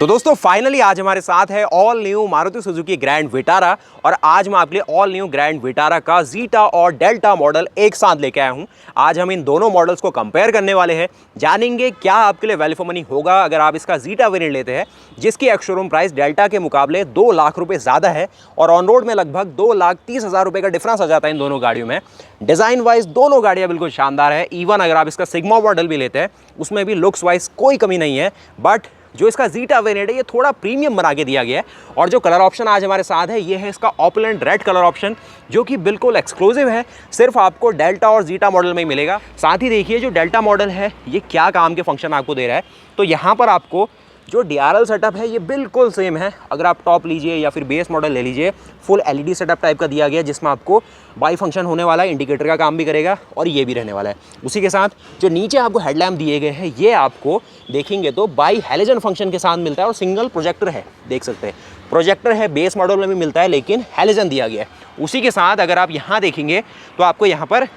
तो दोस्तों फाइनली आज हमारे साथ है all new Maruti Suzuki grand Vitara. और आज मैं आपके लिए ऑल न्यू ग्रैंड विटारा का जीटा और डेल्टा मॉडल एक साथ लेके आया हूं। आज हम इन दोनों मॉडल्स को कंपेयर करने वाले हैं, जानेंगे क्या आपके लिए वैल्यू फॉर मनी होगा अगर आप इसका जीटा वेरिएंट लेते हैं, जिसकी एक्स शोरूम प्राइस डेल्टा के मुकाबले 2 लाख रुपये ज़्यादा है और ऑन रोड में लगभग 2,30,000 रुपये का डिफरेंस आ जाता है इन दोनों गाड़ियों में। डिज़ाइन वाइज दोनों गाड़ियाँ बिल्कुल शानदार है। इवन अगर आप इसका सिग्मा मॉडल भी लेते हैं उसमें भी लुक्स वाइज कोई कमी नहीं है, बट जो इसका जीटा वेरिएंट है ये थोड़ा प्रीमियम बना के दिया गया है। और जो कलर ऑप्शन आज हमारे साथ है ये है इसका ऑपुलेंट रेड कलर ऑप्शन, जो कि बिल्कुल एक्सक्लूसिव है, सिर्फ आपको डेल्टा और जीटा मॉडल में ही मिलेगा। साथ ही देखिए जो डेल्टा मॉडल है ये क्या काम के फंक्शन आपको दे रहा है। तो यहाँ पर आपको जो DRL सेटअप है ये बिल्कुल सेम है। अगर आप टॉप लीजिए या फिर बेस मॉडल ले लीजिए, फुल LED सेटअप टाइप का दिया गया है, जिसमें आपको बाई फंक्शन होने वाला है, इंडिकेटर का काम भी करेगा और ये भी रहने वाला है। उसी के साथ जो नीचे आपको हेडलैम्प दिए गए हैं ये आपको देखेंगे तो बाई हैलोजन फंक्शन के साथ मिलता है और सिंगल प्रोजेक्टर है, देख सकते हैं। प्रोजेक्टर है, बेस मॉडल में भी मिलता है लेकिन हैलोजन दिया गया है। उसी के साथ अगर आप यहाँ देखेंगे तो आपको यहाँ पर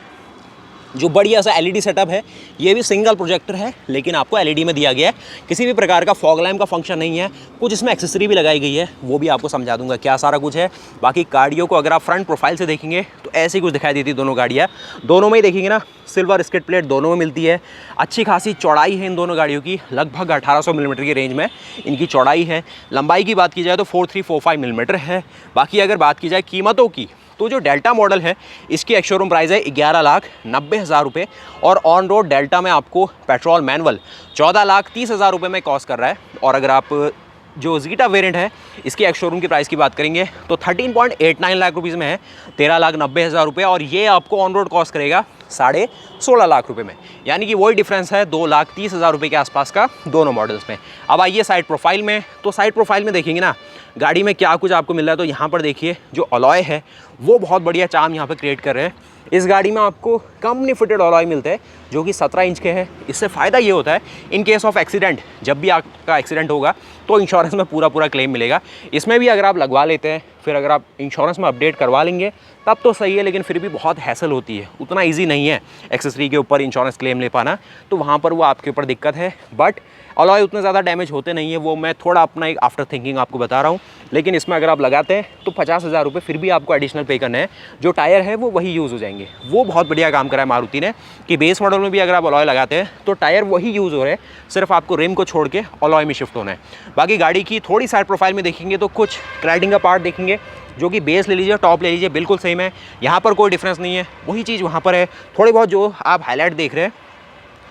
जो बढ़िया सा LED सेटअप है ये भी सिंगल प्रोजेक्टर है लेकिन आपको LED में दिया गया है। किसी भी प्रकार का फॉग लैम्प का फंक्शन नहीं है। कुछ इसमें एक्सेसरी भी लगाई गई है, वो भी आपको समझा दूंगा क्या सारा कुछ है। बाकी गाड़ियों को अगर आप फ्रंट प्रोफाइल से देखेंगे तो ऐसे ही कुछ दिखाई देती है दोनों गाड़ियाँ। दोनों में ही देखेंगे ना सिल्वर स्किड प्लेट दोनों में मिलती है। अच्छी खासी चौड़ाई है इन दोनों गाड़ियों की, लगभग 1800 मिलीमीटर की रेंज में इनकी चौड़ाई है। लंबाई की बात की जाए तो 4345 मिलीमीटर है। बाकी अगर बात की जाए कीमतों की तो जो डेल्टा मॉडल है इसकी एक्स शोरूम प्राइस है 11,90,000 रुपये और ऑन रोड डेल्टा में आपको पेट्रोल मैनुअल 14,30,000 रुपये में कॉस्ट कर रहा है। और अगर आप जो जीटा वेरिएंट है इसकी एक्स शोरूम की प्राइस की बात करेंगे तो 13.89 लाख रुपीज़ में है, 13,90,000 रुपये, और ये आपको ऑन रोड कॉस्ट करेगा 16.5 लाख रुपये में। यानी कि वही डिफरेंस है 2,30,000 रुपये के आसपास का दोनों मॉडल्स में। अब आइए साइड प्रोफाइल में, तो साइड प्रोफाइल में देखेंगे ना गाड़ी में क्या कुछ आपको मिल रहा है। तो यहाँ पर देखिए जो अलॉय है वो बहुत बढ़िया चार्म यहाँ पर क्रिएट कर रहे हैं। इस गाड़ी में आपको कंपनी फिटेड अलॉय मिलते हैं जो कि 17 इंच के हैं। इससे फ़ायदा ये होता है इन केस ऑफ एक्सीडेंट, जब भी आपका एक्सीडेंट होगा तो इंश्योरेंस में पूरा क्लेम मिलेगा। इसमें भी अगर आप लगवा लेते हैं, फिर अगर आप इंश्योरेंस में अपडेट करवा लेंगे तब तो सही है, लेकिन फिर भी बहुत हैसल होती है, उतना ईजी नहीं है एक्सेसरी के ऊपर इंश्योरेंस क्लेम ले पाना, तो वहाँ पर वो आपके ऊपर दिक्कत है। बट अलॉय उतने ज़्यादा डैमेज होते नहीं है, वो मैं थोड़ा अपना एक आफ्टर थिंकिंग आपको बता रहा हूँ। लेकिन इसमें अगर आप लगाते हैं तो 50,000 रुपये फिर भी आपको एडिशनल पे करना है। जो टायर है वो वही यूज़ हो जाएंगे। वो बहुत बढ़िया काम करा है मारुति ने कि बेस मॉडल में भी अगर आप अलॉय लगाते हैं तो टायर वही यूज़ हो रहे हैं, सिर्फ आपको रिम को छोड़ के अलॉय में शिफ्ट होना है। बाकी गाड़ी की थोड़ी साइड प्रोफाइल में देखेंगे तो कुछ क्लैडिंग का पार्ट देखेंगे जो कि बेस ले लीजिए टॉप ले लीजिए बिल्कुल सेम है, यहाँ पर कोई डिफरेंस नहीं है। वही चीज़ वहाँ पर है। थोड़ी बहुत जो आप हाईलाइट देख रहे हैं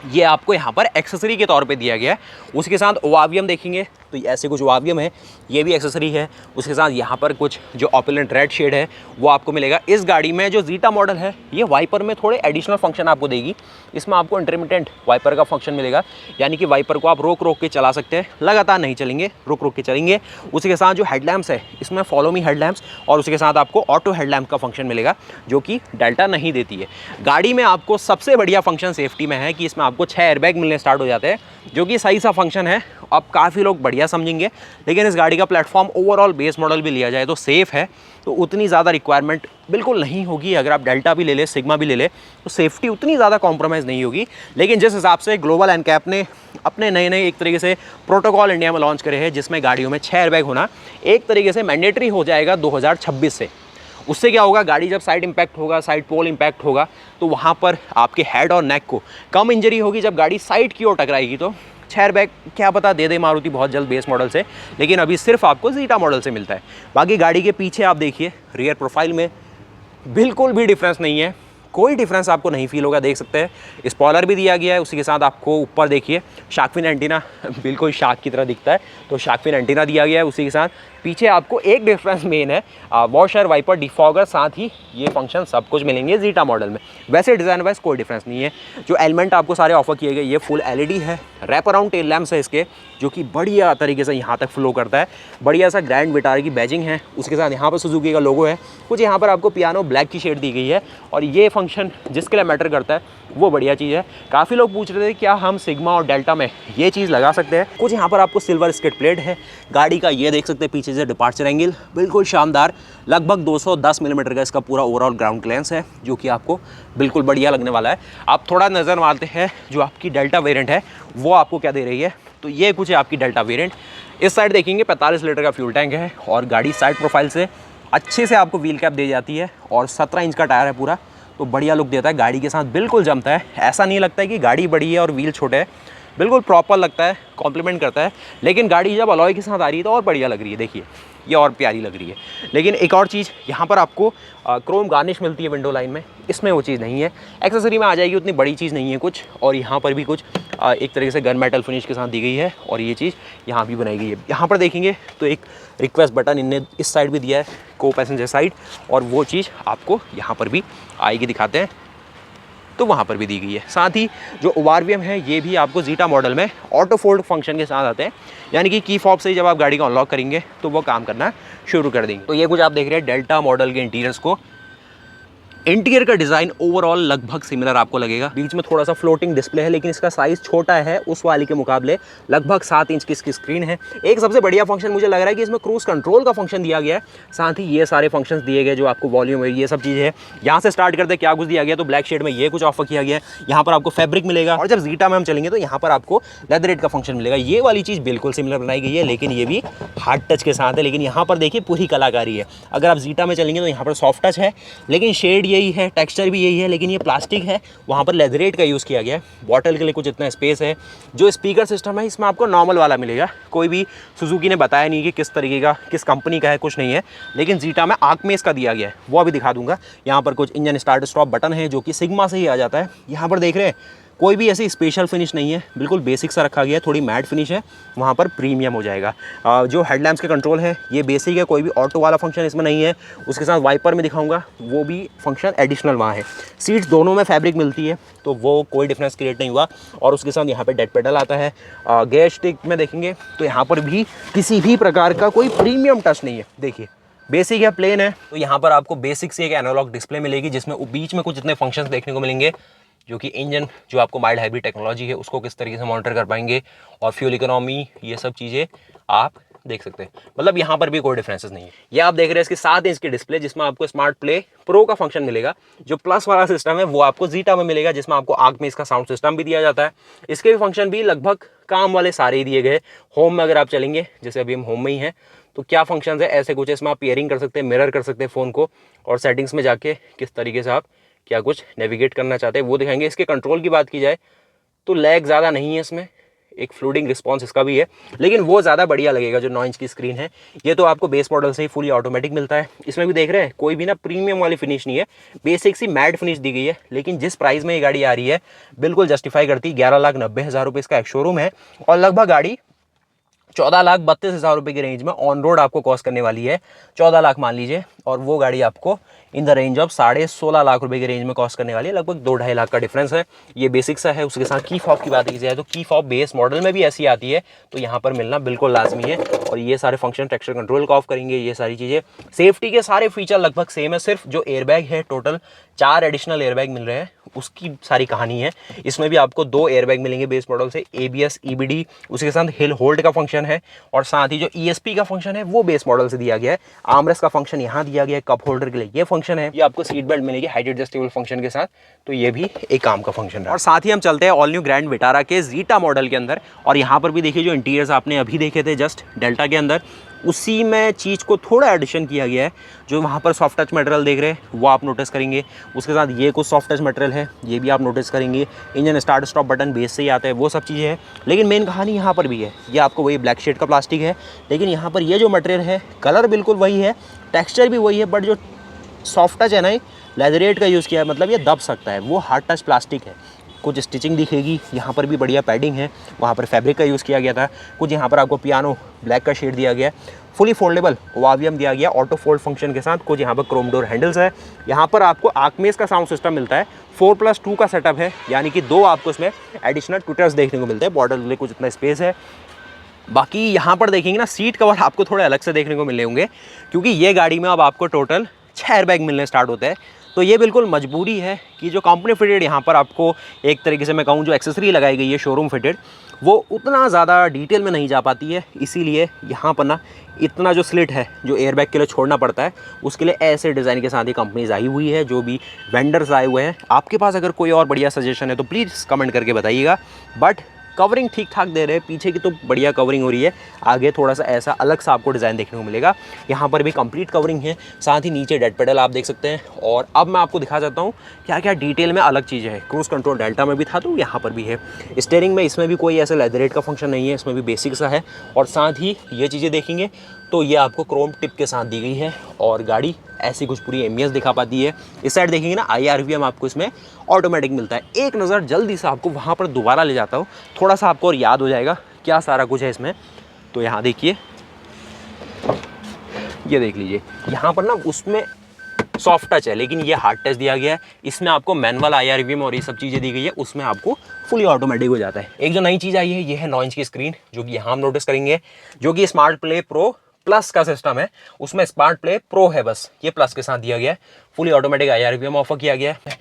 ये आपको यहाँ पर एक्सेसरी के तौर पे दिया गया है। उसके साथ ओआरवीएम देखेंगे तो ऐसे कुछ ओआरवीएम है, ये भी एक्सेसरी है। उसके साथ यहाँ पर कुछ जो ऑपुलेंट रेड शेड है वो आपको मिलेगा। इस गाड़ी में जो जीटा मॉडल है ये वाइपर में थोड़े एडिशनल फंक्शन आपको देगी। इसमें आपको इंटरमिटेंट वाइपर का फंक्शन मिलेगा, यानी कि वाइपर को आप रोक के चला सकते हैं, लगातार नहीं चलेंगे, रुक के चलेंगे। उसी के साथ जो हेडलैम्प्स है इसमें फॉलो मी हेडलैम्प्स और उसके साथ आपको ऑटो हेडलैम्प का फंक्शन मिलेगा जो कि डेल्टा नहीं देती है। गाड़ी में आपको सबसे बढ़िया फंक्शन सेफ्टी में है कि इसमें आपको 6 एयरबैग मिलने स्टार्ट हो जाते हैं, जो कि सही सा फंक्शन है। अब काफ़ी लोग बढ़िया समझेंगे, लेकिन इस गाड़ी का प्लेटफॉर्म ओवरऑल बेस मॉडल भी लिया जाए तो सेफ़ है, तो उतनी ज़्यादा रिक्वायरमेंट बिल्कुल नहीं होगी। अगर आप डेल्टा भी ले लें, सिग्मा भी ले लें, तो सेफ्टी उतनी ज़्यादा कॉम्प्रोमाइज़ नहीं होगी। लेकिन जिस हिसाब से ग्लोबल एनकैप ने अपने नए एक तरीके से प्रोटोकॉल इंडिया में लॉन्च करे हैं, जिसमें गाड़ियों में 6 एयरबैग होना एक तरीके से मैंडेटरी हो जाएगा 2026 से। उससे क्या होगा, गाड़ी जब साइड इम्पैक्ट होगा, साइड पोल इम्पैक्ट होगा, तो वहाँ पर आपके हेड और नेक को कम इंजरी होगी। जब गाड़ी साइड की ओर टकराएगी तो 6 एयरबैग क्या पता दे मारुति बहुत जल्द बेस मॉडल से, लेकिन अभी सिर्फ आपको जीटा मॉडल से मिलता है। बाकी गाड़ी के पीछे आप देखिए रियर प्रोफाइल में बिल्कुल भी डिफरेंस नहीं है, कोई डिफरेंस आपको नहीं फील होगा, देख सकते हैं। स्पॉइलर भी दिया गया है। उसी के साथ आपको ऊपर देखिए शार्क फिन एंटीना बिल्कुल शार्क की तरह दिखता है, तो शार्क फिन एंटीना दिया गया है। उसी के साथ पीछे आपको एक डिफरेंस मेन है, वॉशर, वाइपर, डिफॉगर, साथ ही ये फंक्शन सब कुछ मिलेंगे जीटा मॉडल में। वैसे डिज़ाइन वाइज कोई डिफरेंस नहीं है। जो एलिमेंट आपको सारे ऑफर किए गए, ये फुल LED है, रैप अराउंड टेल लैम्प्स है इसके, जो कि बढ़िया तरीके से यहाँ तक फ्लो करता है। बढ़िया सा ग्रैंड विटारा की बैजिंग है। उसके साथ यहाँ पर सुजुकी का लोगो है। कुछ यहाँ पर आपको पियानो ब्लैक की शेड दी गई है, और ये फंक्शन जिसके लिए मैटर करता है वो बढ़िया चीज़ है। काफ़ी लोग पूछ रहे थे क्या हम सिग्मा और डेल्टा में ये चीज़ लगा सकते हैं। कुछ यहाँ पर आपको सिल्वर स्किड प्लेट है गाड़ी का, ये देख सकते हैं पीछे से डिपार्चर एंगल बिल्कुल शानदार, लगभग 210 मिलीमीटर का इसका पूरा ओवरऑल ग्राउंड क्लियरेंस है, जो कि आपको बिल्कुल बढ़िया लगने वाला है। आप थोड़ा नज़र मारते हैं जो आपकी डेल्टा वेरिएंट है वो आपको क्या दे रही है। तो ये कुछ है आपकी डेल्टा वेरिएंट। इस साइड देखेंगे 45 लीटर का फ्यूल टैंक है और गाड़ी साइड प्रोफाइल से अच्छे से आपको व्हील कैप दी जाती है और 17 इंच का टायर है पूरा, तो बढ़िया लुक देता है, गाड़ी के साथ बिल्कुल जमता है। ऐसा नहीं लगता है कि गाड़ी बड़ी है और व्हील छोटे है, बिल्कुल प्रॉपर लगता है, कॉम्प्लीमेंट करता है। लेकिन गाड़ी जब अलॉय के साथ आ रही है तो और बढ़िया लग रही है, देखिए ये और प्यारी लग रही है। लेकिन एक और चीज़, यहाँ पर आपको क्रोम गार्निश मिलती है विंडो लाइन में, इसमें वो चीज़ नहीं है। एक्सेसरी में आ जाएगी, उतनी बड़ी चीज़ नहीं है कुछ। और यहाँ पर भी कुछ एक तरीके से गन मेटल फिनिश के साथ दी गई है और ये चीज़ यहाँ भी बनाई गई है। यहाँ पर देखेंगे तो एक रिक्वेस्ट बटन इनने इस साइड भी दिया है, को पैसेंजर साइड, और वो चीज़ आपको यहाँ पर भी आएगी, दिखाते हैं, तो वहाँ पर भी दी गई है। साथ ही जो ORVM है ये भी आपको जीटा मॉडल में ऑटो फोल्ड फंक्शन के साथ आते हैं, यानी कि की फॉब से ही जब आप गाड़ी को अनलॉक करेंगे तो वो काम करना शुरू कर देंगे। तो ये कुछ आप देख रहे हैं डेल्टा मॉडल के इंटीरियर्स को। इंटीरियर का डिज़ाइन ओवरऑल लगभग सिमिलर आपको लगेगा। बीच में थोड़ा सा फ्लोटिंग डिस्प्ले है, लेकिन इसका साइज़ छोटा है उस वाली के मुकाबले, लगभग 7 इंच की इसकी स्क्रीन है। एक सबसे बढ़िया फंक्शन मुझे लग रहा है कि इसमें क्रूज कंट्रोल का फंक्शन दिया गया है, साथ ही ये सारे फंक्शंस दिए गए जो आपको वॉल्यूम है, ये सब चीज़ें है। यहाँ से स्टार्ट करते क्या कुछ दिया गया, तो ब्लैक शेड में ये कुछ ऑफर किया गया है। यहाँ पर आपको फैब्रिक मिलेगा, और जब जीटा में हम चलेंगे तो यहाँ पर आपको लेदरेट का फंक्शन मिलेगा। ये वाली चीज़ बिल्कुल सिमिलर बनाई गई है, लेकिन ये भी हार्ड टच के साथ है। लेकिन यहाँ पर देखिए पूरी कलाकारी है। अगर आप जीटा में चलेंगे तो यहाँ पर सॉफ्ट टच है, लेकिन शेड यही है, टेक्सचर भी यही है, लेकिन ये प्लास्टिक है, वहाँ पर लेदरेट का यूज़ किया गया है। बॉटल के लिए कुछ इतना स्पेस है। जो स्पीकर सिस्टम है इसमें आपको नॉर्मल वाला मिलेगा, कोई भी सुजुकी ने बताया नहीं कि किस तरीके का, किस कंपनी का है, कुछ नहीं है। लेकिन जीटा में आर्कमेस का दिया गया है, वो अभी दिखा दूंगा। यहाँ पर कुछ इंजन स्टार्ट स्टॉप बटन है जो कि सिग्मा से ही आ जाता है। यहाँ पर देख रहे हैं कोई भी ऐसी स्पेशल फिनिश नहीं है, बिल्कुल बेसिक सा रखा गया है। थोड़ी मैट फिनिश है, वहाँ पर प्रीमियम हो जाएगा। जो हेडलैम्प्स के कंट्रोल है ये बेसिक है, कोई भी ऑटो वाला फंक्शन इसमें नहीं है। उसके साथ वाइपर में दिखाऊंगा, वो भी फंक्शन एडिशनल वहाँ है। सीट्स दोनों में फैब्रिक मिलती है, तो वो कोई डिफरेंस क्रिएट नहीं हुआ। और उसके साथ यहाँ पर डेड पेडल आता है। गियर स्टिक में देखेंगे तो यहाँ पर भी किसी भी प्रकार का कोई प्रीमियम टच नहीं है। देखिए बेसिक है, प्लेन है। तो यहाँ पर आपको बेसिक से एक एनालॉग डिस्प्ले मिलेगी, जिसमें बीच में कुछ इतने फंक्शंस देखने को मिलेंगे, जो कि इंजन, जो आपको माइल्ड हाइब्रिड टेक्नोलॉजी है उसको किस तरीके से मॉनिटर कर पाएंगे, और फ्यूल इकोनॉमी, ये सब चीज़ें आप देख सकते हैं। मतलब यहाँ पर भी कोई डिफरेंसेस नहीं है। ये आप देख रहे हैं इसकी 7 इंच की डिस्प्ले, जिसमें आपको स्मार्ट प्ले प्रो का फंक्शन मिलेगा। जो प्लस वाला सिस्टम है वो आपको जीटा में मिलेगा, जिसमें आपको आर्क में इसका साउंड सिस्टम भी दिया जाता है। इसके भी फंक्शन भी लगभग काम वाले सारे ही दिए गए। होम में अगर आप चलेंगे, जैसे अभी हम होम में ही हैं, तो क्या फंक्शन है ऐसे कुछ, इसमें आप पेयरिंग कर सकते हैं, मिरर कर सकते हैं फ़ोन को, और सेटिंग्स में जाके किस तरीके से आप क्या कुछ नेविगेट करना चाहते हैं वो दिखाएंगे। इसके कंट्रोल की बात की जाए तो लैग ज़्यादा नहीं है इसमें, एक फ्लूडिंग रिस्पॉन्स इसका भी है, लेकिन वो ज़्यादा बढ़िया लगेगा जो 9 इंच की स्क्रीन है। ये तो आपको बेस मॉडल से ही फुली ऑटोमेटिक मिलता है। इसमें भी देख रहे हैं कोई भी ना प्रीमियम वाली फिनिश नहीं है, बेसिक सी मैट फिनिश दी गई है। लेकिन जिस प्राइस में ये गाड़ी आ रही है बिल्कुल जस्टिफाई करती। 11,90,000 रुपये इसका शोरूम है, और लगभग गाड़ी 14,32,000 रुपये की रेंज में ऑन रोड आपको कॉस्ट करने वाली है। 14 लाख मान लीजिए, और वो गाड़ी आपको in the range of 16.5 lakh रुपए की रेंज में कॉस्ट करने वाली है। लगभग 2-2.5 लाख का डिफरेंस है। ये बेसिक सा है। उसके साथ की फॉब की बात की जाए तो की फॉब बेस मॉडल में भी ऐसी आती है, तो यहाँ पर मिलना बिल्कुल लाजमी है। और ये सारे फंक्शन, टेक्सचर कंट्रोल का ऑफ करेंगे, ये सारी चीज़ें। सेफ्टी के सारे फीचर लगभग सेम है, सिर्फ जो एयरबैग है, टोटल 4 एडिशनल एयरबैग मिल रहे हैं, उसकी सारी कहानी है। इसमें भी आपको 2 एयरबैग मिलेंगे बेस मॉडल से, ABS EBD, उसके साथ हिल होल्ड का फंक्शन है, और साथ ही जो ESP का फंक्शन है वो बेस मॉडल से दिया गया है। आर्मरेस्ट का फंक्शन यहाँ दिया गया है, कप होल्डर के लिए ये फंक्शन है। ये आपको सीट बेल्ट मिलेगी हाइट एडजस्टेबल फंक्शन के साथ, तो ये भी एक काम का फंक्शन है। और साथ ही हम चलते हैं ऑल न्यू ग्रैंड विटारा के जीटा मॉडल के अंदर, और यहाँ पर भी देखिए जो इंटीरियर्स आपने अभी देखे थे जस्ट डेल्टा के अंदर, उसी में चीज़ को थोड़ा एडिशन किया गया है। जो वहाँ पर सॉफ्ट टच मटेरियल देख रहे हैं वो आप नोटिस करेंगे, उसके साथ ये कुछ सॉफ्ट टच मटेरियल है, ये भी आप नोटिस करेंगे। Engine start stop button base से ही आता है, वो सब चीज़ें हैं। लेकिन मेन कहानी यहाँ पर भी है। ये आपको वही ब्लैक शेड का प्लास्टिक है, लेकिन यहाँ पर ये जो मटेरियल है, कलर बिल्कुल वही है, टेक्स्चर भी वही है, बट जो सॉफ्ट टच है ना, लेदरेट का यूज़ किया है, मतलब ये दब सकता है, वो हार्ड टच प्लास्टिक है। कुछ स्टिचिंग दिखेगी, यहाँ पर भी बढ़िया पैडिंग है, वहाँ पर फैब्रिक का यूज़ किया गया था। कुछ यहाँ पर आपको पियानो ब्लैक का शेड दिया गया है, फुली फोल्डेबल ORVM दिया गया ऑटो फोल्ड फंक्शन के साथ। कुछ यहाँ पर क्रोम डोर हैंडल्स है। यहाँ पर आपको आर्कमेस का साउंड सिस्टम मिलता है, 4+2 का सेटअप है, यानी कि 2 आपको इसमें एडिशनल ट्विटर्स देखने को मिलते हैं। बॉर्डर के लिए कुछ इतना स्पेस है। बाकी यहाँ पर देखेंगे ना, सीट कवर आपको थोड़े अलग से देखने को मिले होंगे, क्योंकि ये गाड़ी में अब आपको टोटल 6 एयरबैग मिलने स्टार्ट होते हैं। तो ये बिल्कुल मजबूरी है कि जो कंपनी फिटेड यहाँ पर आपको एक तरीके से मैं कहूँ जो एक्सेसरी लगाई गई है शोरूम फिटेड, वो उतना ज़्यादा डिटेल में नहीं जा पाती है। इसीलिए यहाँ पर ना इतना जो स्लिट है जो एयरबैग के लिए छोड़ना पड़ता है, उसके लिए ऐसे डिज़ाइन के साथ ही कंपनीज आई हुई है, जो भी वेंडर्स आए हुए हैं। आपके पास अगर कोई और बढ़िया सजेशन है तो प्लीज़ कमेंट करके बताइएगा। बट कवरिंग ठीक ठाक दे रहे हैं, पीछे की तो बढ़िया कवरिंग हो रही है, आगे थोड़ा सा ऐसा अलग सा आपको डिज़ाइन देखने को मिलेगा। यहाँ पर भी कंप्लीट कवरिंग है, साथ ही नीचे डेड पेडल आप देख सकते हैं। और अब मैं आपको दिखा जाता हूँ क्या क्या डिटेल में अलग चीज़ें हैं। क्रूज़ कंट्रोल डेल्टा में भी था तो यहाँ पर भी है। स्टीयरिंग में इसमें भी कोई ऐसा लेदरेट का फंक्शन नहीं है, इसमें भी बेसिक सा है। और साथ ही ये चीज़ें देखेंगे तो ये आपको क्रोम टिप के साथ दी गई है और गाड़ी ऐसी कुछ पूरी एमबीएस दिखा पाती है। इस साइड देखेंगे ना IRVM आपको इसमें ऑटोमेटिक मिलता है। एक नज़र जल्दी से आपको वहाँ पर दोबारा ले जाता हूँ, थोड़ा सा आपको और याद हो जाएगा क्या सारा कुछ है इसमें। तो यहाँ देखिए, ये देख लीजिए, यहाँ पर ना उसमें सॉफ्ट टच है लेकिन ये हार्ड टच दिया गया है। इसमें आपको मैनुअल IRVM और ये सब चीज़ें दी गई है, उसमें आपको फुली ऑटोमेटिक हो जाता है। एक जो नई चीज़ आई है ये है 9 इंच की स्क्रीन, जो कि यहाँ हम नोटिस करेंगे, जो कि स्मार्ट प्ले प्रो प्लस का सिस्टम है। उसमें स्मार्ट प्ले प्रो है, बस ये प्लस के साथ दिया गया है। फुली ऑटोमेटिक IRVM ऑफर किया गया है।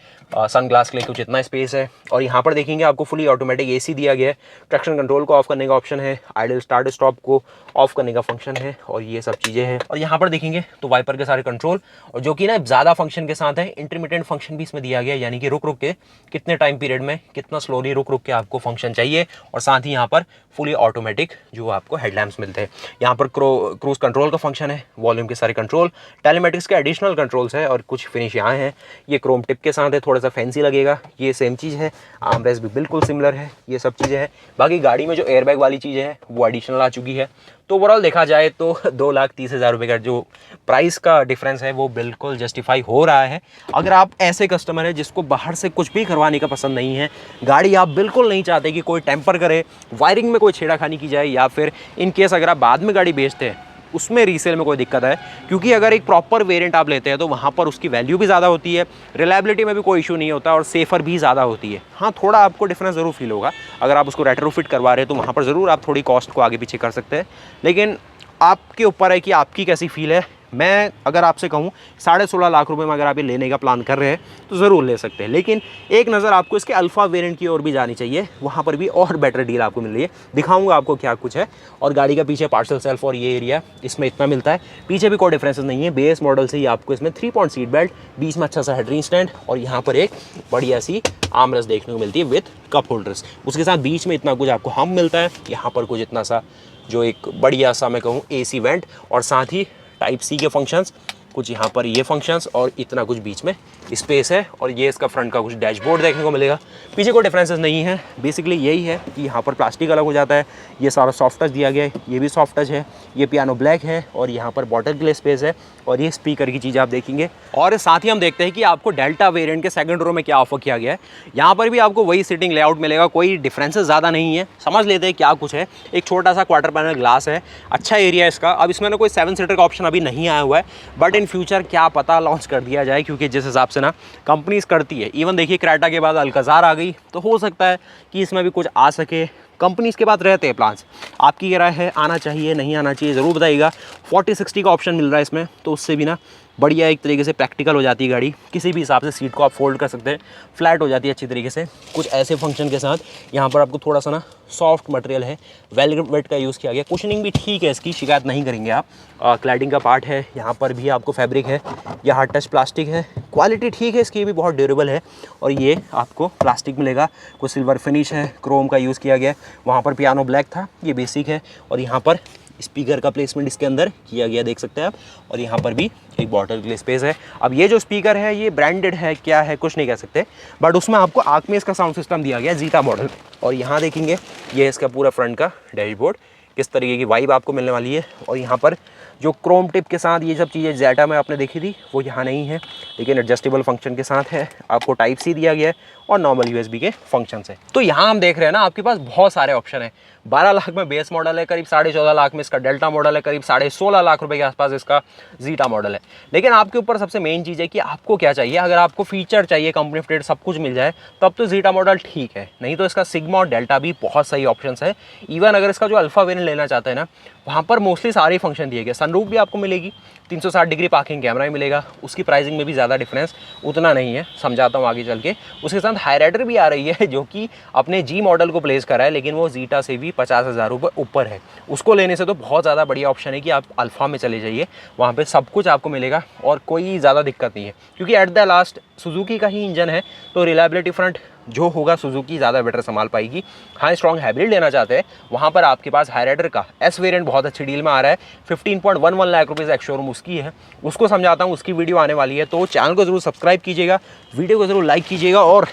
सन ग्लास के लिए कुछ इतना स्पेस है। और यहाँ पर देखेंगे आपको फुली ऑटोमेटिक AC दिया गया है। ट्रैक्शन कंट्रोल को ऑफ करने का ऑप्शन है, आइडल स्टार्ट स्टॉप को ऑफ करने का फंक्शन है और ये सब चीज़ें हैं। और यहाँ पर देखेंगे तो वाइपर के सारे कंट्रोल, और जो कि ना ज़्यादा फंक्शन के साथ है, इंटरमीडिएट फंक्शन भी इसमें दिया गया है, यानी कि रुक रुक के कितने टाइम पीरियड में कितना स्लोली रुक रुक के आपको फंक्शन चाहिए। और साथ ही यहाँ पर फुली ऑटोमेटिक जो आपको हेडलैम्प्स मिलते हैं। यहाँ पर क्रूज कंट्रोल का फंक्शन है, वॉल्यूम के सारे कंट्रोल, टेलीमेटिक्स के एडिशनल कंट्रोल्स है और कुछ फिनिश यहाँ है। ये क्रोम टिप के साथ है, थोड़ा सा फैंसी लगेगा। ये सेम चीज़ है, आर्मरेस्ट भी बिल्कुल सिमिलर है, ये सब चीज़ें हैं। बाकी गाड़ी में जो एयरबैग वाली चीज़ें हैं वो एडिशनल आ चुकी है। तो ओवरऑल देखा जाए तो 2,30,000 रुपये का जो प्राइस का डिफरेंस है वो बिल्कुल जस्टिफाई हो रहा है। अगर आप ऐसे कस्टमर है जिसको बाहर से कुछ भी करवाने का पसंद नहीं है, गाड़ी आप बिल्कुल नहीं चाहते कि कोई टेम्पर करे, वायरिंग में कोई छेड़ाखानी की जाए, या फिर इन केस अगर आप बाद में गाड़ी बेचते हैं उसमें रीसेल में कोई दिक्कत है, क्योंकि अगर एक प्रॉपर वेरिएंट आप लेते हैं तो वहाँ पर उसकी वैल्यू भी ज़्यादा होती है, रिलायबिलिटी में भी कोई इशू नहीं होता और सेफ़र भी ज़्यादा होती है। हाँ, थोड़ा आपको डिफरेंस ज़रूर फील होगा। अगर आप उसको रेट्रोफिट करवा रहे हैं तो वहाँ पर ज़रूर आप थोड़ी कॉस्ट को आगे पीछे कर सकते हैं, लेकिन आपके ऊपर है कि आपकी कैसी फील है। मैं अगर आपसे कहूँ 16.5 लाख रुपए में अगर आप ये लेने का प्लान कर रहे हैं तो ज़रूर ले सकते हैं, लेकिन एक नज़र आपको इसके अल्फ़ा वेरिएंट की ओर भी जानी चाहिए, वहाँ पर भी और बेटर डील आपको मिल रही है। दिखाऊंगा आपको क्या कुछ है। और गाड़ी का पीछे पार्सल सेल्फ और ये एरिया इसमें इतना मिलता है, पीछे भी कोई डिफरेंसेस नहीं है। बेस मॉडल से ही आपको इसमें 3 पॉइंट सीट बेल्ट, बीच में अच्छा सा हेडरिंग स्टैंड और यहाँ पर एक बढ़िया सी आर्मरेस्ट देखने को मिलती है विद कप होल्डर्स। उसके साथ बीच में इतना कुछ आपको हम मिलता है, यहाँ पर कुछ इतना सा जो एक बढ़िया सा मैं कहूँ AC वेंट, और साथ ही टाइप C के फंक्शंस, कुछ यहाँ पर ये फंक्शंस और इतना कुछ बीच में स्पेस है। और ये इसका फ्रंट का कुछ डैशबोर्ड देखने को मिलेगा। पीछे कोई डिफरेंसेस नहीं है, बेसिकली यही है कि यहाँ पर प्लास्टिक अलग हो जाता है, ये सारा सॉफ्ट टच दिया गया है, ये भी सॉफ्ट टच है, ये पियानो ब्लैक है और यहाँ पर बॉटल के लिए स्पेस है और ये स्पीकर की चीज़ आप देखेंगे। और साथ ही हम देखते हैं कि आपको डेल्टा वेरिएंट के सेकंड रो में क्या ऑफर किया गया है। यहाँ पर भी आपको वही सीटिंग लेआउट मिलेगा, कोई डिफरेंसेस ज़्यादा नहीं है। समझ लेते हैं क्या कुछ है। एक छोटा सा क्वार्टर पैनल ग्लास है, अच्छा एरिया इसका। अब इसमें ना कोई 7 सीटर का ऑप्शन अभी नहीं आया हुआ है, बट इन फ्यूचर क्या पता लॉन्च कर दिया जाए, क्योंकि जिस हिसाब से ना कंपनीज करती है, इवन देखिए क्रेटा के बाद अल्काजार आ गई, तो हो सकता है कि इसमें भी कुछ आ सके। कंपनीज के पास रहते हैं प्लान्स। आपकी क्या राय है, आना चाहिए नहीं आना चाहिए, ज़रूर बताइएगा। 40-60 का ऑप्शन मिल रहा है इसमें, तो उससे भी ना बढ़िया एक तरीके से प्रैक्टिकल हो जाती है गाड़ी। किसी भी हिसाब से सीट को आप फोल्ड कर सकते हैं, फ्लैट हो जाती है अच्छी तरीके से। कुछ ऐसे फंक्शन के साथ यहाँ पर आपको थोड़ा सा ना सॉफ्ट मटेरियल है, वेलवेट का यूज़ किया गया। कुशनिंग भी ठीक है इसकी, शिकायत नहीं करेंगे आप। क्लैडिंग का पार्ट है, यहाँ पर भी आपको फैब्रिक है, यह हार्ड टच प्लास्टिक है, क्वालिटी ठीक है इसकी भी, बहुत ड्यूरेबल है। और ये आपको प्लास्टिक मिलेगा, कुछ सिल्वर फिनिश है, क्रोम का यूज़ किया गया है। वहाँ पर पियानो ब्लैक था, ये बेसिक है। और यहाँ पर स्पीकर का प्लेसमेंट इसके अंदर किया गया, देख सकते हैं आप। और यहाँ पर भी एक बॉटल के लिए स्पेस है। अब ये जो स्पीकर है ये ब्रांडेड है क्या है कुछ नहीं कह सकते, बट उसमें आपको आर्क में इसका साउंड सिस्टम दिया गया जीटा मॉडल। और यहाँ देखेंगे ये इसका पूरा फ्रंट का डैशबोर्ड, किस तरीके की वाइब आपको मिलने वाली है। और यहाँ पर जो क्रोम टिप के साथ ये सब चीज़ें जेटा में आपने देखी थी वो यहाँ नहीं है, लेकिन एडजस्टेबल फंक्शन के साथ है। आपको टाइप C दिया गया है और नॉर्मल USB के फंक्शन है। तो यहाँ हम देख रहे हैं ना आपके पास बहुत सारे ऑप्शन है। 12 लाख में बेस मॉडल है, करीब 14.5 लाख में इसका डेल्टा मॉडल है, करीब 16.5 लाख रुपए के आसपास इसका जीटा मॉडल है। लेकिन आपके ऊपर सबसे मेन चीज़ है कि आपको क्या चाहिए। अगर आपको फीचर चाहिए, कंपनी फिटेड सब कुछ मिल जाए, तब तो जीटा मॉडल ठीक है, नहीं तो इसका सिग्मा और डेल्टा भी बहुत सही ऑप्शन है। इवन अगर इसका जो अल्फा वेरिएंट लेना चाहते हैं ना, वहाँ पर मोस्टली सारे फंक्शन दिए गए। सनरूफ भी आपको मिलेगी, 360 डिग्री पार्किंग कैमरा ही मिलेगा। उसकी प्राइसिंग में भी ज़्यादा डिफरेंस उतना नहीं है, समझाता हूँ आगे चल के। उसके साथ हाईराइडर भी आ रही है जो कि अपने G मॉडल को प्लेस करा है, लेकिन वो जीटा से भी 50,000 रुपये ऊपर है। उसको लेने से तो बहुत ज़्यादा बढ़िया ऑप्शन है कि आप अल्फा में चले जाइए, वहाँ पे सब कुछ आपको मिलेगा और कोई ज़्यादा दिक्कत नहीं है। क्योंकि एट द लास्ट सुजुकी का ही इंजन है तो रिलायबिलिटी फ्रंट जो होगा सुजुकी ज़्यादा बेटर संभाल पाएगी। हाँ, स्ट्रॉन्ग हाइब्रिड लेना चाहते हैं वहाँ पर आपके पास हाईराइडर का एस वेरिएंट बहुत अच्छी डील में आ रहा है। 15.11 लाख रुपीज़ एक्स शोरूम उसकी है, उसको समझाता हूँ, उसकी वीडियो आने वाली है। तो चैनल को ज़रूर सब्सक्राइब कीजिएगा, वीडियो को ज़रूर लाइक कीजिएगा और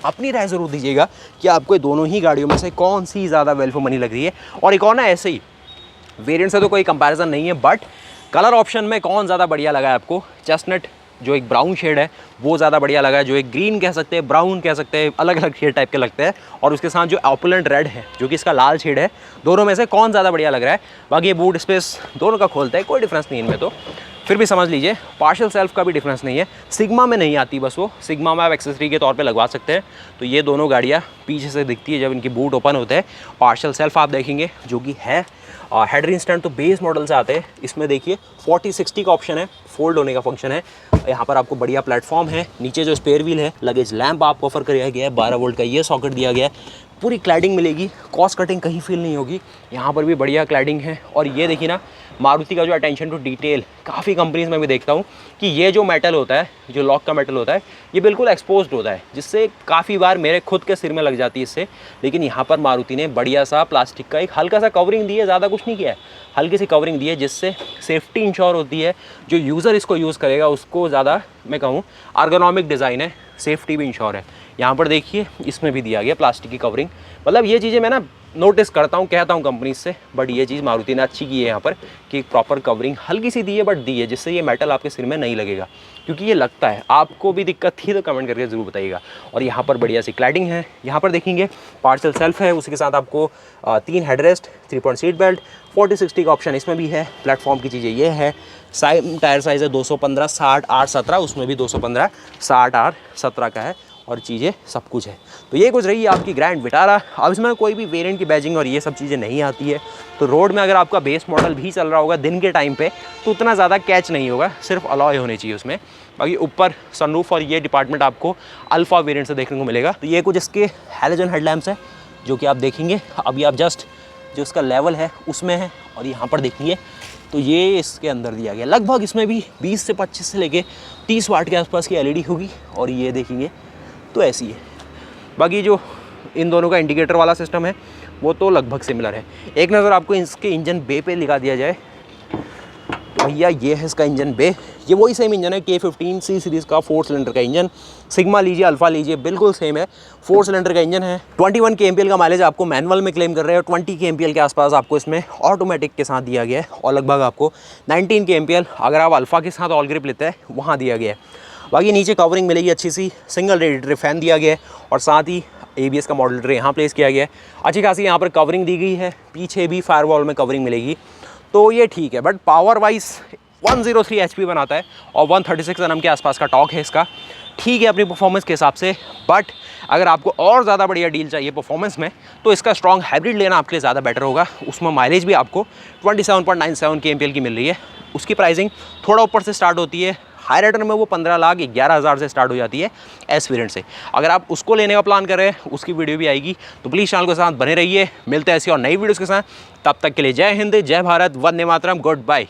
अपनी राय ज़रूर दीजिएगा कि आपको दोनों ही गाड़ियों में से कौन सी ज़्यादा वेल फॉर मनी लग रही है। और एक और ना ऐसे ही वेरिएंट से तो कोई कंपैरिजन नहीं है, बट कलर ऑप्शन में कौन ज़्यादा बढ़िया लगा है आपको। चेस्टनट जो एक ब्राउन शेड है वो ज़्यादा बढ़िया लगा है, जो एक ग्रीन कह सकते हैं, ब्राउन कह सकते हैं, अलग अलग शेड टाइप के लगते हैं। और उसके साथ जो ऑपुलेंट रेड है जो कि इसका लाल शेड है, दोनों में से कौन ज़्यादा बढ़िया लग रहा है। बाकी ये बूट स्पेस दोनों का खोलता है, कोई डिफरेंस नहीं इनमें, तो फिर भी समझ लीजिए पार्शियल सेल्फ का भी डिफरेंस नहीं है। सिग्मा में नहीं आती बस, वो सिग्मा में आप एक्सेसरी के तौर पे लगवा सकते हैं। तो ये दोनों गाड़ियाँ पीछे से दिखती है जब इनकी बूट ओपन होते हैं। पार्शियल सेल्फ आप देखेंगे जो कि है। हेड स्टैंड तो बेस मॉडल से आते हैं। इसमें देखिए 40-60 का ऑप्शन है, फोल्ड होने का फंक्शन है। यहाँ पर आपको बढ़िया प्लेटफॉर्म है, नीचे जो स्पेयर व्हील है, लगेज लैंप आपको ऑफर किया गया है, 12 वोल्ट का ये सॉकेट दिया गया है, पूरी क्लैडिंग मिलेगी, कॉस्ट कटिंग कहीं फील नहीं होगी। यहाँ पर भी बढ़िया क्लैडिंग है। और ये देखिए ना मारुति का जो अटेंशन टू डिटेल, काफ़ी कंपनीज में भी देखता हूँ कि ये जो मेटल होता है, जो लॉक का मेटल होता है, ये बिल्कुल एक्सपोज्ड होता है, जिससे काफ़ी बार मेरे खुद के सिर में लग जाती है इससे। लेकिन यहाँ पर मारुति ने बढ़िया सा प्लास्टिक का एक हल्का सा कवरिंग दी है, ज़्यादा कुछ नहीं किया है, हल्की सी कवरिंग दी है, जिससे सेफ्टी इंश्योर होती है। जो यूज़र इसको यूज़ करेगा उसको ज़्यादा मैं कहूँ अर्गोनॉमिक डिज़ाइन है, सेफ्टी भी इंश्योर है। यहाँ पर देखिए इसमें भी दिया गया प्लास्टिक की कवरिंग। मतलब ये चीज़ें मैं ना नोटिस करता हूँ, कहता हूँ कंपनी से, बट ये चीज़ मारुति ने अच्छी की है यहाँ पर कि एक प्रॉपर कवरिंग हल्की सी दी है, बट दी है, जिससे ये मेटल आपके सिर में नहीं लगेगा। क्योंकि ये लगता है, आपको भी दिक्कत थी तो कमेंट करके ज़रूर बताइएगा। और यहाँ पर बढ़िया सी क्लैडिंग है। यहाँ पर देखेंगे पार्सल सेल्फ है, उसके साथ आपको 3 हेडरेस्ट, 3 पॉइंट सीट बेल्ट, 40-60 का ऑप्शन इसमें भी है। प्लेटफॉर्म की चीज़ें ये है। टायर साइज़ है 215 60 8 17, उसमें भी 215 60 8 17 का है और चीज़ें सब कुछ है। तो ये कुछ रही है आपकी ग्रैंड विटारा। अब इसमें कोई भी वेरिएंट की बैजिंग और ये सब चीज़ें नहीं आती है। तो रोड में अगर आपका बेस मॉडल भी चल रहा होगा दिन के टाइम पे तो उतना ज़्यादा कैच नहीं होगा, सिर्फ अलॉय होने चाहिए उसमें। बाकी ऊपर सनरूफ और ये डिपार्टमेंट आपको अल्फ़ा वेरिएंट से देखने को मिलेगा। तो ये कुछ इसके हैलोजन हेडलैम्प्स है जो कि आप देखेंगे अभी, आप जस्ट जो इसका लेवल है उसमें है। और यहाँ पर देखेंगे तो ये इसके अंदर दिया गया, लगभग इसमें भी 20 से 25 से लेके 30 वाट के आसपास की एलईडी होगी। और ये देखेंगे तो ऐसी है। बाकी जो इन दोनों का इंडिकेटर वाला सिस्टम है वो तो लगभग सिमिलर है। एक नज़र आपको इसके इंजन बे पे दिखा दिया जाए तो भैया ये है इसका इंजन बे। ये वही सेम इंजन है K15C सीरीज़ का 4 सिलेंडर का इंजन। सिग्मा लीजिए, अल्फा लीजिए, बिल्कुल सेम है। 4 सिलेंडर का इंजन है। 21 kmpl का माइलेज आपको मैनुअल में क्लेम कर रहे हैं और 20 kmpl के आसपास आपको इसमें ऑटोमेटिक के साथ दिया गया है। और लगभग आपको 19 kmpl अगर आप अल्फा के साथ ऑल ग्रिप लेते हैं वहाँ दिया गया है। बाकी नीचे कवरिंग मिलेगी अच्छी सी, सिंगल रेडिएटर फैन दिया गया है और साथ ही ABS का मॉडल ट्रे यहाँ प्लेस किया गया है। अच्छी खासी यहाँ पर कवरिंग दी गई है, पीछे भी फायरवॉल में कवरिंग मिलेगी। तो ये ठीक है, बट पावर वाइज 103 HP बनाता है और 136 Nm के आसपास का टॉर्क है इसका। ठीक है अपनी परफॉर्मेंस के हिसाब से, बट अगर आपको और ज़्यादा बढ़िया डील चाहिए परफॉर्मेंस में तो इसका स्ट्रॉन्ग हाइब्रिड लेना आपके लिए ज़्यादा बेटर होगा। उसमें माइलेज भी आपको 27.97 kmpl की मिल रही है। उसकी प्राइसिंग थोड़ा ऊपर से स्टार्ट होती है, हाई राइडर में वो 15,11,000 से स्टार्ट हो जाती है एस वेरिएंट से। अगर आप उसको लेने का प्लान कर रहे हैं उसकी वीडियो भी आएगी, तो प्लीज़ चैनल के साथ बने रहिए। मिलते हैं ऐसी और नई वीडियोज़ के साथ, तब तक के लिए जय हिंद, जय भारत, वंदे मातरम, गुड बाय।